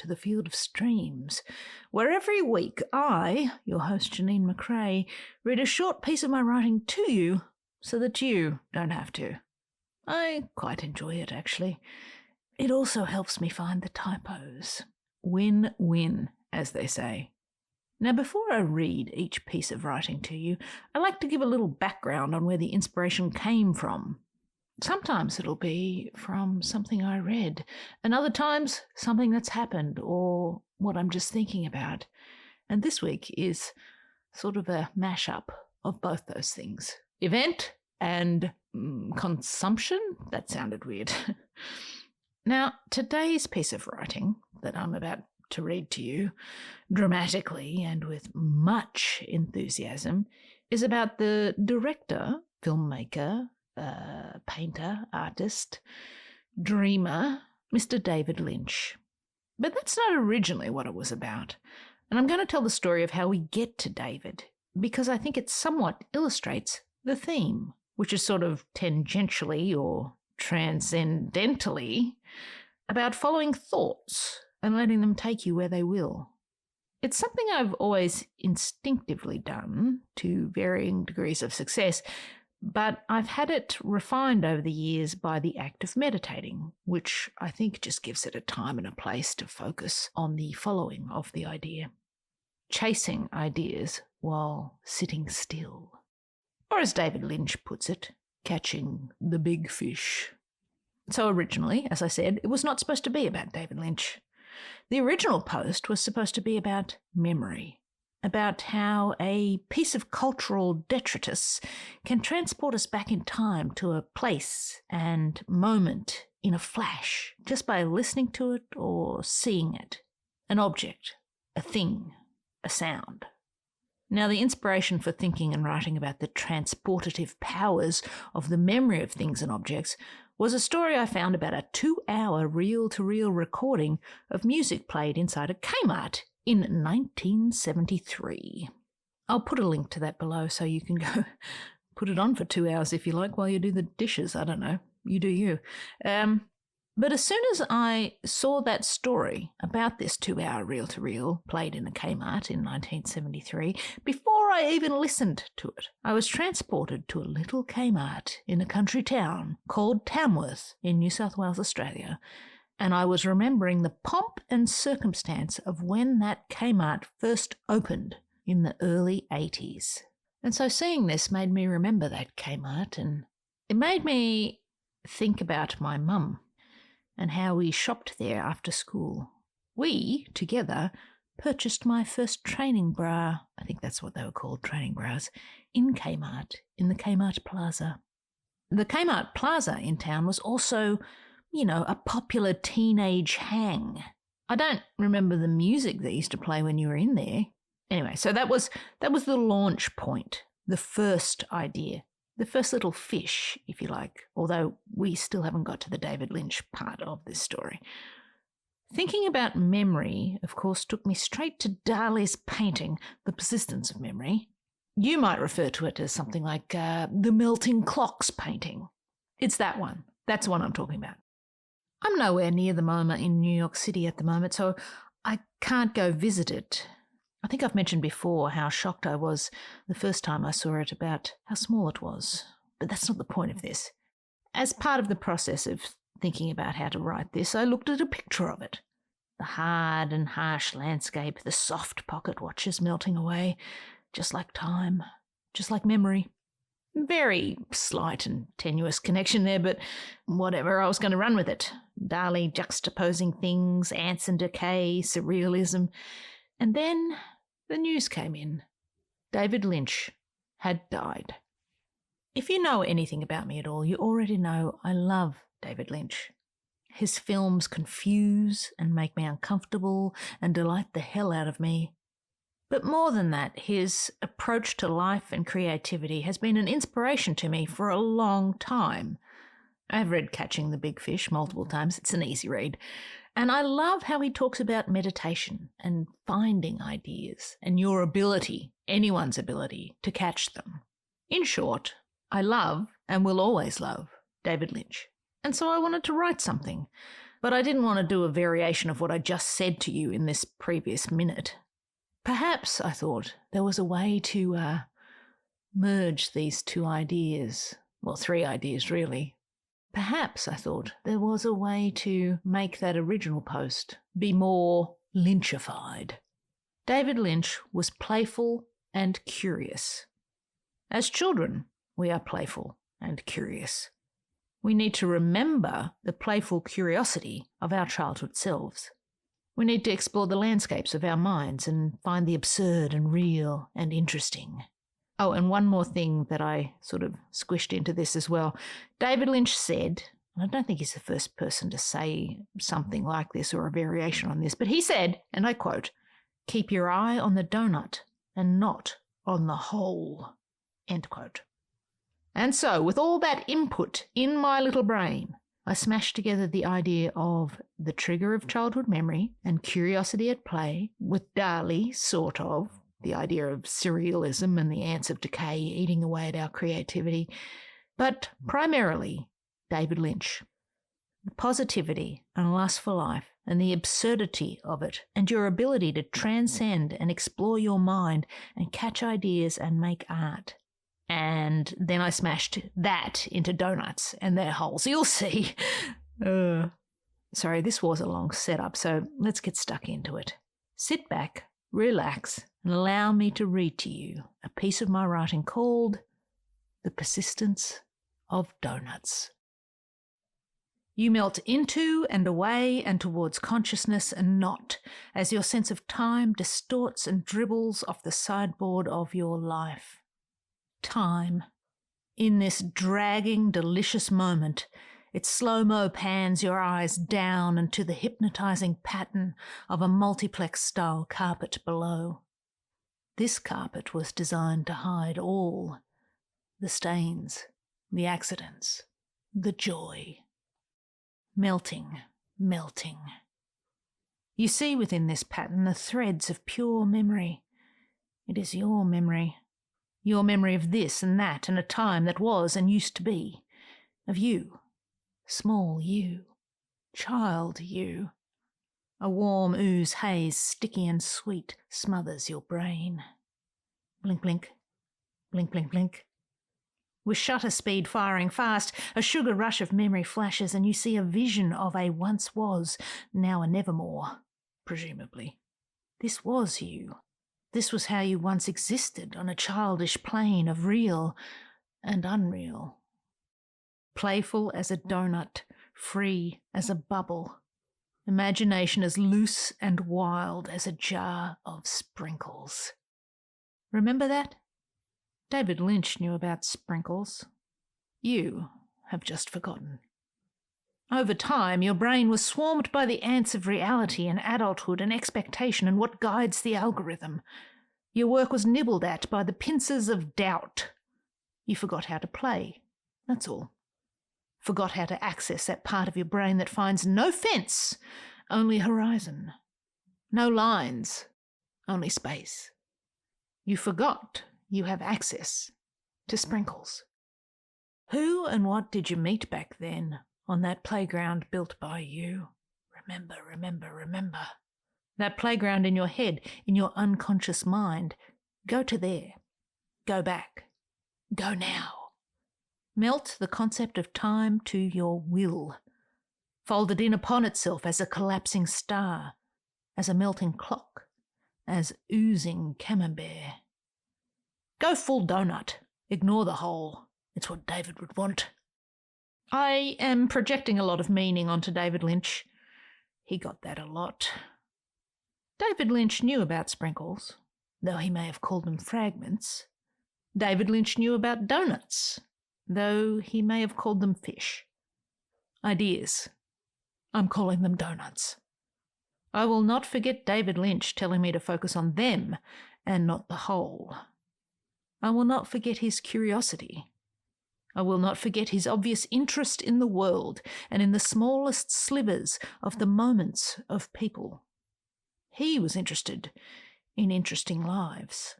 to the field of streams, where every week I, your host Janeen McCrae, read a short piece of my writing to you so that you don't have to. I quite enjoy it, actually. It also helps me find the typos. Win-win, as they say. Now, before I read each piece of writing to you, I like to give a little background on where the inspiration came from. Sometimes it'll be from something I read, and other times something that's happened or what I'm just thinking about. And this week is sort of a mashup of both those things. Event and consumption? That sounded weird. Now, today's piece of writing that I'm about to read to you, dramatically and with much enthusiasm, is about the director, filmmaker, painter, artist, dreamer, Mr. David Lynch. But that's not originally what it was about. And I'm going to tell the story of how we get to David, because I think it somewhat illustrates the theme, which is sort of tangentially or transcendentally about following thoughts and letting them take you where they will. It's something I've always instinctively done to varying degrees of success, but I've had it refined over the years by the act of meditating, which I think just gives it a time and a place to focus on the following of the idea. Chasing ideas while sitting still. Or as David Lynch puts it, catching the big fish. So originally, as I said, it was not supposed to be about David Lynch. The original post was supposed to be about memory, about how a piece of cultural detritus can transport us back in time to a place and moment in a flash, just by listening to it or seeing it. An object, a thing, a sound. Now, the inspiration for thinking and writing about the transportative powers of the memory of things and objects was a story I found about a 2-hour reel-to-reel recording of music played inside a Kmart in 1973. I'll put a link to that below so you can go put it on for 2 hours if you like while you do the dishes. I don't know. You do you. But as soon as I saw that story about this 2-hour reel-to-reel played in a Kmart in 1973, before I even listened to it, I was transported to a little Kmart in a country town called Tamworth in New South Wales, Australia, and I was remembering the pomp and circumstance of when that Kmart first opened in the early 80s. And so seeing this made me remember that Kmart, and it made me think about my mum and how we shopped there after school. We, together, purchased my first training bra, I think that's what they were called, training bras, in Kmart, in the Kmart Plaza. The Kmart Plaza in town was also, a popular teenage hang. I don't remember the music they used to play when you were in there. Anyway, so that was the launch point, the first idea. The first little fish, if you like, although we still haven't got to the David Lynch part of this story. Thinking about memory, of course, took me straight to Dali's painting, The Persistence of Memory. You might refer to it as something like the Melting Clocks painting. It's that one. That's the one I'm talking about. I'm nowhere near the MoMA in New York City at the moment, so I can't go visit it. I think I've mentioned before how shocked I was the first time I saw it about how small it was. But that's not the point of this. As part of the process of thinking about how to write this, I looked at a picture of it. The hard and harsh landscape, the soft pocket watches melting away, just like time, just like memory. Very slight and tenuous connection there, but whatever, I was going to run with it. Dali juxtaposing things, ants and decay, surrealism. And then the news came in. David Lynch had died. If you know anything about me at all, you already know I love David Lynch. His films confuse and make me uncomfortable and delight the hell out of me. But more than that, his approach to life and creativity has been an inspiration to me for a long time. I've read Catching the Big Fish multiple times. It's an easy read. And I love how he talks about meditation and finding ideas and your ability, anyone's ability, to catch them. In short, I love and will always love David Lynch. And so I wanted to write something But I didn't want to do a variation of what I just said to you in this previous minute. Perhaps, I thought, there was a way to merge these two ideas. Well, three ideas, really. Perhaps, I thought, there was a way to make that original post be more Lynchified. David Lynch was playful and curious. As children, we are playful and curious. We need to remember the playful curiosity of our childhood selves. We need to explore the landscapes of our minds and find the absurd and real and interesting. Oh, and one more thing that I sort of squished into this as well. David Lynch said, and I don't think he's the first person to say something like this or a variation on this, but he said, and I quote, "Keep your eye on the donut and not on the hole," end quote. And so, with all that input in my little brain, I smashed together the idea of the trigger of childhood memory and curiosity at play with Dali, sort of, the idea of surrealism and the ants of decay eating away at our creativity, but primarily David Lynch. The positivity and lust for life and the absurdity of it and your ability to transcend and explore your mind and catch ideas and make art. And then I smashed that into donuts and their holes. You'll see. Sorry, this was a long setup, so let's get stuck into it. Sit back, relax, and allow me to read to you a piece of my writing called The Persistence of Donuts. You melt into and away and towards consciousness and not, as your sense of time distorts and dribbles off the sideboard of your life. Time. In this dragging, delicious moment, it slow-mo pans your eyes down and to the hypnotizing pattern of a multiplex-style carpet below. This carpet was designed to hide all the stains, the accidents, the joy. Melting, melting. You see within this pattern the threads of pure memory. It is your memory. Your memory of this and that and a time that was and used to be. Of you. Small you. Child you. A warm ooze haze, sticky and sweet, smothers your brain. Blink, blink. Blink, blink, blink. With shutter speed firing fast, a sugar rush of memory flashes and you see a vision of a once was, now a nevermore, presumably. This was you. This was how you once existed on a childish plane of real and unreal. Playful as a donut, free as a bubble, imagination as loose and wild as a jar of sprinkles. Remember that? David Lynch knew about sprinkles. You have just forgotten. Over time, your brain was swarmed by the ants of reality and adulthood and expectation and what guides the algorithm. Your work was nibbled at by the pincers of doubt. You forgot how to play, that's all. Forgot how to access that part of your brain that finds no fence, only horizon. No lines, only space. You forgot you have access to sprinkles. Who and what did you meet back then on that playground built by you? Remember, remember, remember. That playground in your head, in your unconscious mind. Go to there. Go back. Go now. Melt the concept of time to your will. Fold it in upon itself as a collapsing star, as a melting clock, as oozing camembert. Go full donut. Ignore the hole. It's what David would want. I am projecting a lot of meaning onto David Lynch. He got that a lot. David Lynch knew about sprinkles, though he may have called them fragments. David Lynch knew about donuts, though he may have called them fish. Ideas. I'm calling them donuts. I will not forget David Lynch telling me to focus on them and not the whole. I will not forget his curiosity. I will not forget his obvious interest in the world and in the smallest slivers of the moments of people. He was interested in interesting lives.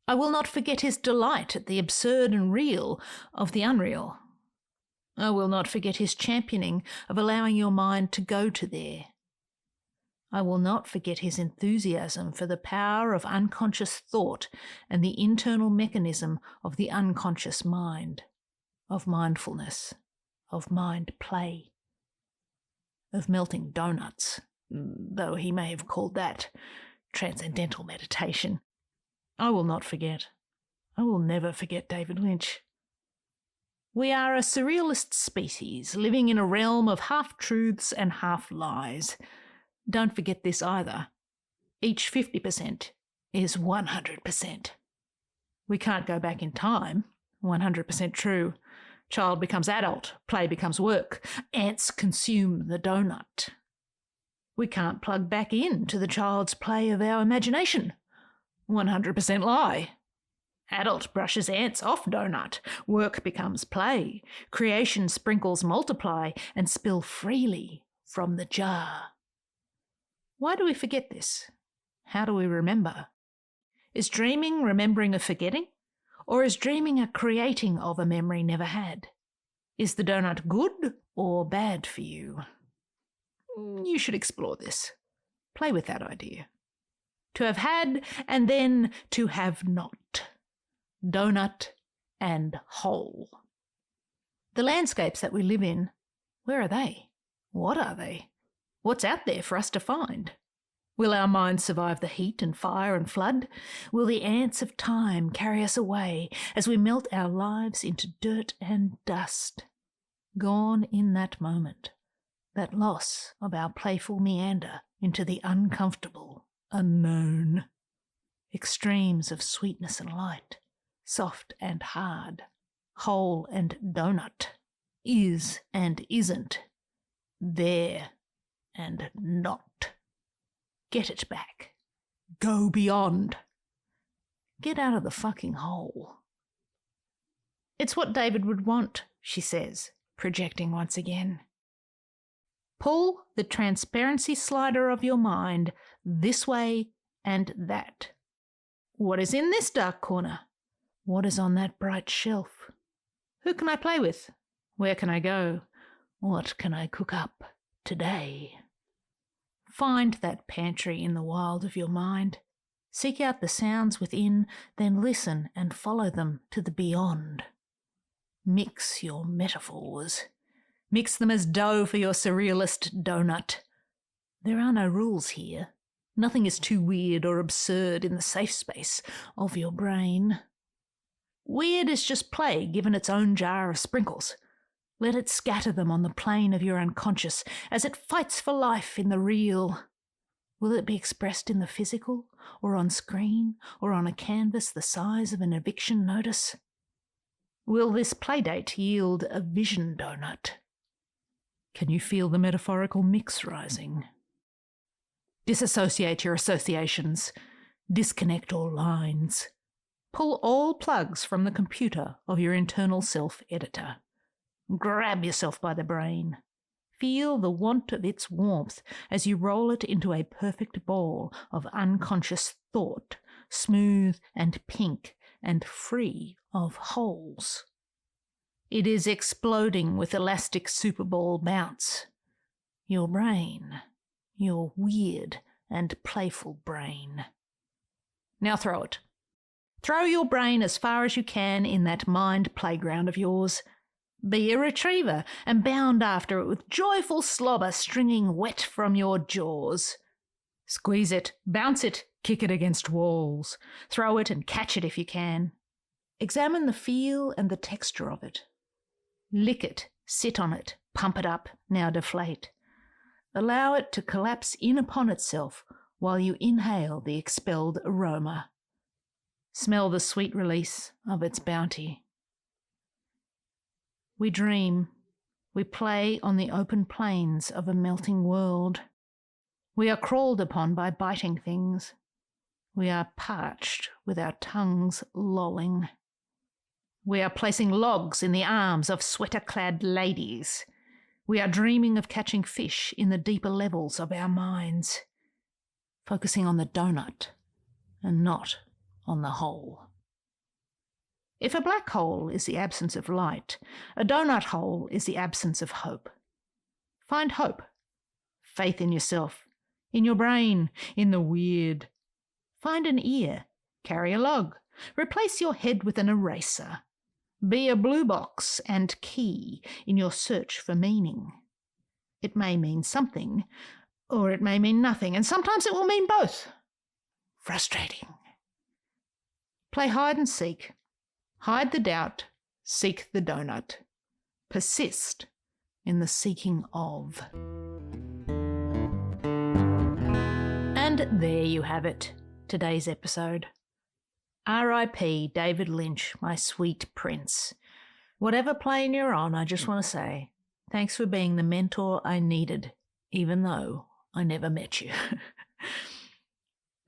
I will not forget his delight at the absurd and real of the unreal. I will not forget his championing of allowing your mind to go to there. I will not forget his enthusiasm for the power of unconscious thought and the internal mechanism of the unconscious mind, of mindfulness, of mind play, of melting donuts, though he may have called that transcendental meditation. I will not forget. I will never forget David Lynch. We are a surrealist species living in a realm of half-truths and half-lies. Don't forget this either. Each 50% is 100%. We can't go back in time. 100% true. Child becomes adult. Play becomes work. Ants consume the donut. We can't plug back in to the child's play of our imagination. 100% lie. Adult brushes ants off donut. Work becomes play. Creation sprinkles multiply and spill freely from the jar. Why do we forget this? How do we remember? Is dreaming remembering a forgetting? Or is dreaming a creating of a memory never had? Is the donut good or bad for you? You should explore this. Play with that idea. To have had and then to have not. Donut and whole. The landscapes that we live in, where are they? What are they? What's out there for us to find? Will our minds survive the heat and fire and flood? Will the ants of time carry us away as we melt our lives into dirt and dust? Gone in that moment, that loss of our playful meander into the uncomfortable, unknown. Extremes of sweetness and light, soft and hard, whole and donut, is and isn't, there and not. Get it back. Go beyond. Get out of the fucking hole. It's what David would want, she says, projecting once again. Pull the transparency slider of your mind this way and that. What is in this dark corner? What is on that bright shelf? Who can I play with? Where can I go? What can I cook up today? Find that pantry in the wild of your mind. Seek out the sounds within, then listen and follow them to the beyond. Mix your metaphors. Mix them as dough for your surrealist donut. There are no rules here. Nothing is too weird or absurd in the safe space of your brain. Weird is just play given its own jar of sprinkles. Let it scatter them on the plane of your unconscious as it fights for life in the real. Will it be expressed in the physical, or on screen, or on a canvas the size of an eviction notice? Will this playdate yield a vision donut? Can you feel the metaphorical mix rising? Disassociate your associations. Disconnect all lines. Pull all plugs from the computer of your internal self-editor. Grab yourself by the brain. Feel the want of its warmth as you roll it into a perfect ball of unconscious thought, smooth and pink and free of holes. It is exploding with elastic Super Bowl bounce. Your brain, your weird and playful brain. Now throw it. Throw your brain as far as you can in that mind playground of yours. Be a retriever and bound after it with joyful slobber stringing wet from your jaws. Squeeze it, bounce it, kick it against walls. Throw it and catch it if you can. Examine the feel and the texture of it. Lick it, sit on it, pump it up, now deflate. Allow it to collapse in upon itself while you inhale the expelled aroma. Smell the sweet release of its bounty. We dream. We play on the open plains of a melting world. We are crawled upon by biting things. We are parched with our tongues lolling. We are placing logs in the arms of sweater-clad ladies. We are dreaming of catching fish in the deeper levels of our minds, focusing on the donut and not on the whole. If a black hole is the absence of light, a donut hole is the absence of hope. Find hope. Faith in yourself, in your brain, in the weird. Find an ear. Carry a log. Replace your head with an eraser. Be a blue box and key in your search for meaning. It may mean something, or it may mean nothing, and sometimes it will mean both. Frustrating. Play hide and seek. Hide the doubt, seek the donut. Persist in the seeking of. And there you have it, today's episode. R.I.P. David Lynch, my sweet prince. Whatever plane you're on, I just want to say, thanks for being the mentor I needed, even though I never met you.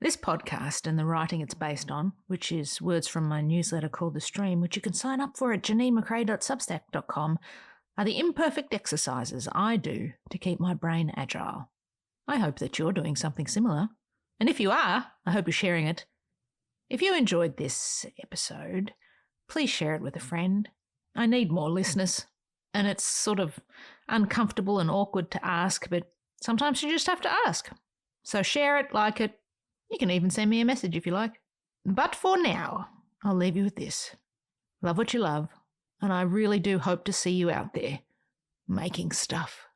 This podcast and the writing it's based on, which is words from my newsletter called The Stream, which you can sign up for at janeenmccrae.substack.com, are the imperfect exercises I do to keep my brain agile. I hope that you're doing something similar. And if you are, I hope you're sharing it. If you enjoyed this episode, please share it with a friend. I need more listeners, and it's sort of uncomfortable and awkward to ask, but sometimes you just have to ask. So share it, like it. You can even send me a message if you like. But for now, I'll leave you with this. Love what you love, and I really do hope to see you out there making stuff.